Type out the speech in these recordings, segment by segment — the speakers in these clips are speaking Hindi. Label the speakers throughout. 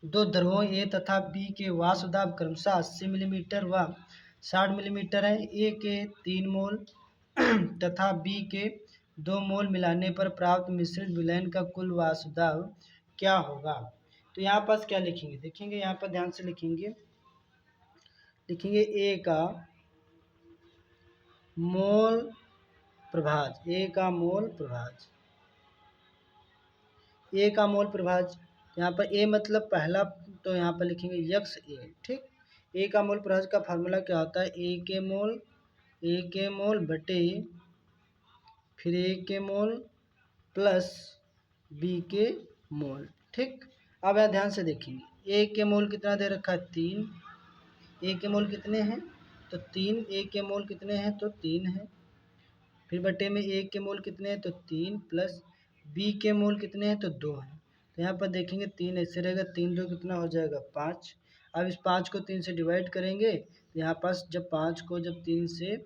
Speaker 1: दो ध्रुवों ए तथा बी के वाष्प दाब क्रमशः 80 मिलीमीटर व 60 मिलीमीटर है। ए के 3 मोल तथा बी के 2 मोल मिलाने पर प्राप्त मिश्रित विलयन का कुल वाष्प दाब क्या होगा? तो यहाँ पास क्या लिखेंगे, देखेंगे यहाँ पर ध्यान से लिखेंगे ए का मोल प्रभाज, ए का मोल प्रभाज, ए का मोल प्रभाज। यहाँ पर ए मतलब पहला, तो यहाँ पर लिखेंगे यक्स ए। ठीक, ए का मोल प्रभाज का फार्मूला क्या होता है? ए के मोल बटे फिर ए के मोल प्लस बी के मोल। ठीक, अब यहाँ ध्यान से देखेंगे ए के मोल कितना दे रखा है? 3। ए के मोल कितने हैं? तो 3। ए के मोल कितने हैं? तो 3 है। फिर बटे में ए के मोल कितने हैं? तो 3 प्लस बी के मोल कितने हैं? तो 2 हैं। तो यहाँ पर देखेंगे 3 ऐसे रहेगा, 3 2 कितना हो जाएगा? 5। अब इस 5 को 3 से डिवाइड करेंगे तो यहाँ पास जब 5 को जब 3 से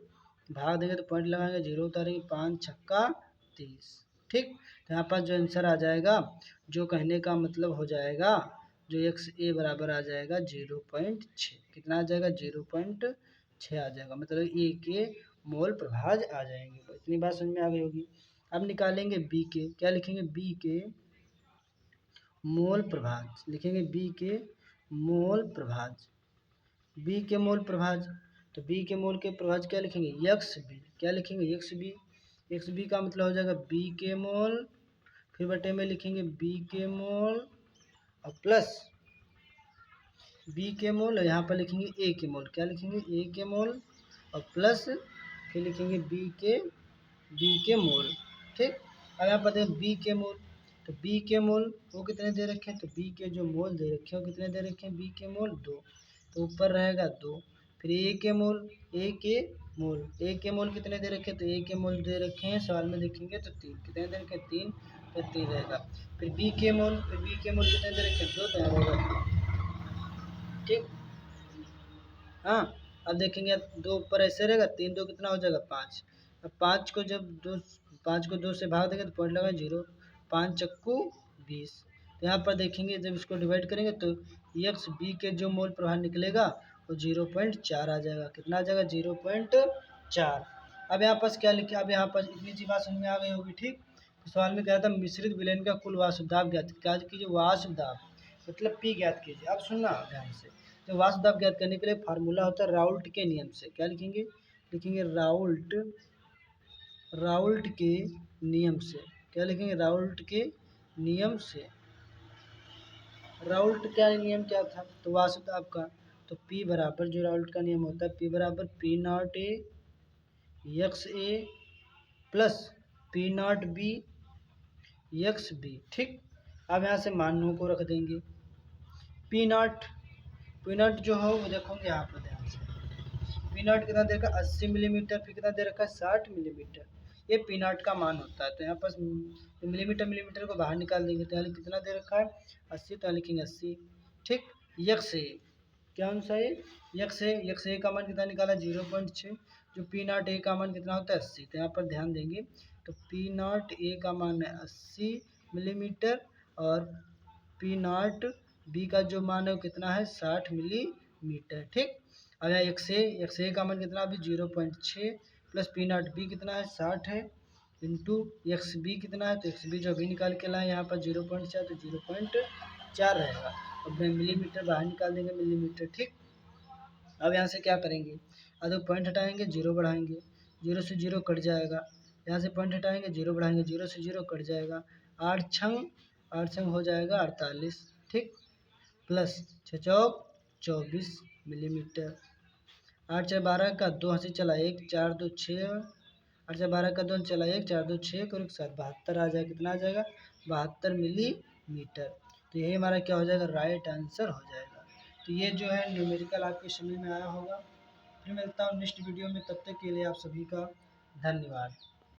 Speaker 1: भाग देंगे तो पॉइंट लगाएंगे, 0 उतारेंगे, 5 छक्का 30। ठीक, तो यहाँ पास जो आंसर आ जाएगा, जो कहने का मतलब हो जाएगा, जो एक्स ए बराबर आ जाएगा 0.6। कितना आ जाएगा? 0.6 आ जाएगा, मतलब ए के मोल प्रभाज आ जाएंगे। तो इतनी बात समझ में आ गई होगी। अब निकालेंगे बी के, क्या लिखेंगे? बी के मोल प्रभाज, लिखेंगे बी के मोल प्रभाज, बी के मोल प्रभाज। तो बी के मोल के प्रभाज क्या लिखेंगे? X B. क्या लिखेंगे? X B. एक्स बी का मतलब हो जाएगा बी के मोल, फिर बटे में लिखेंगे बी के मोल और प्लस बी के मोल, और यहाँ पर लिखेंगे ए के मोल। क्या लिखेंगे? ए के मोल और प्लस फिर लिखेंगे बी के मोल। ठीक, अब यहाँ पर देखें बी के मोल, तो बी के मोल वो कितने दे रखे हैं? तो बी के जो मोल दे रखे हैं वो कितने दे रखे हैं? बी के मोल 2, तो ऊपर रहेगा 2। फिर ए के मोल, ए के मोल कितने दे रखे हैं? तो ए के मोल दे रखे हैं, सवाल में देखेंगे तो 3। कितने दे रखे हैं? 3, तो 3 रहेगा। फिर बी के मोल, कितने दे रखे हैं? 2, तो यहाँ रहेगा। ठीक, हाँ, अब देखेंगे 2 ऊपर ऐसे रहेगा, 3 2 कितना हो जाएगा? 5। अब 5 को जब 2 से भाग देंगे तो पॉइंट लगा 0, 5 चक्कू 20। तो यहाँ पर देखेंगे जब इसको डिवाइड करेंगे तो एक्स बी के जो मोल प्रभाव निकलेगा वो 0.4 आ जाएगा। कितना आ जाएगा? 0.4। अब यहाँ पास क्या लिखे? अब यहाँ पास इतनी सी बात समझ में आ गई होगी। ठीक, तो सवाल में कहा था मिश्रित विलयन का कुल वाष्प दाब ज्ञात कीजिए। वाष्प दाब मतलब पी ज्ञात कीजिए। अब सुनना ध्यान से, तो वाष्प दाब ज्ञात करने के लिए फार्मूला होता है राउल्ट के नियम से। क्या लिखेंगे? लिखेंगे राउल्ट के नियम से। क्या लिखेंगे? राउल्ट के नियम से। राउल्ट का नियम क्या था? तो वाष्प दाब का, तो P बराबर जो राउल्ट का नियम होता है, P बराबर P naught A x A plus P naught B x B. ठीक, अब यहाँ से मानों को रख देंगे। P नॉट जो हो वो देखोगे यहाँ पर ध्यान से, पी नॉट कितना दे रखा है? 80 मिलीमीटर। फिर कितना दे रखा है? 60 मिलीमीटर। ये पी नॉट का मान होता है। तो यहाँ पर मिलीमीटर को बाहर निकाल देंगे तो यहाँ कितना दे रखा है? 80, तो यहाँ लिखेंगे 80। ठीक, यक्स ए, क्या आंसर है? यक्स ए का मान कितना निकाला? 0.6। जो पी नॉट ए का मान कितना होता है? 80। तो यहाँ पर ध्यान देंगे तो पी नॉट ए का मान है 80 मिलीमीटर और पी नॉट बी का जो मान है वो कितना है? 60 मिलीमीटर। ठीक, अब यहाँ एक्स ए का मान कितना? अभी 0.6 प्लस पी नॉट बी कितना है? 60 है, इंटू एक्स बी कितना है? तो एक्स बी जो अभी निकाल के लाए यहाँ पर 0.4, तो 0.4 रहेगा। अब मिलीमीटर बाहर निकाल देंगे, मिलीमीटर। ठीक, अब यहाँ से क्या करेंगे? अब पॉइंट हटाएंगे, 0 बढ़ाएंगे, 0 से 0 कट जाएगा। यहाँ से पॉइंट हटाएंगे, 0 बढ़ाएंगे, 0 से 0 कट जाएगा। 8 छंग हो जाएगा 48। ठीक, प्लस 6 चौक 24 मिलीमीटर। 8 4 12 का 2 हंसी चला 1, 4 2 6। 8 4 12 का 2 चला 1, 4 2 6 और 1 7 72 आ जाएगा। कितना आ जाएगा? 72 मिलीमीटर। तो यही हमारा क्या हो जाएगा? राइट आंसर हो जाएगा। तो ये जो है न्यूमेरिकल आपके समझ में आया होगा। फिर मिलता हूँ नेक्स्ट वीडियो में, तब तक के लिए आप सभी का धन्यवाद।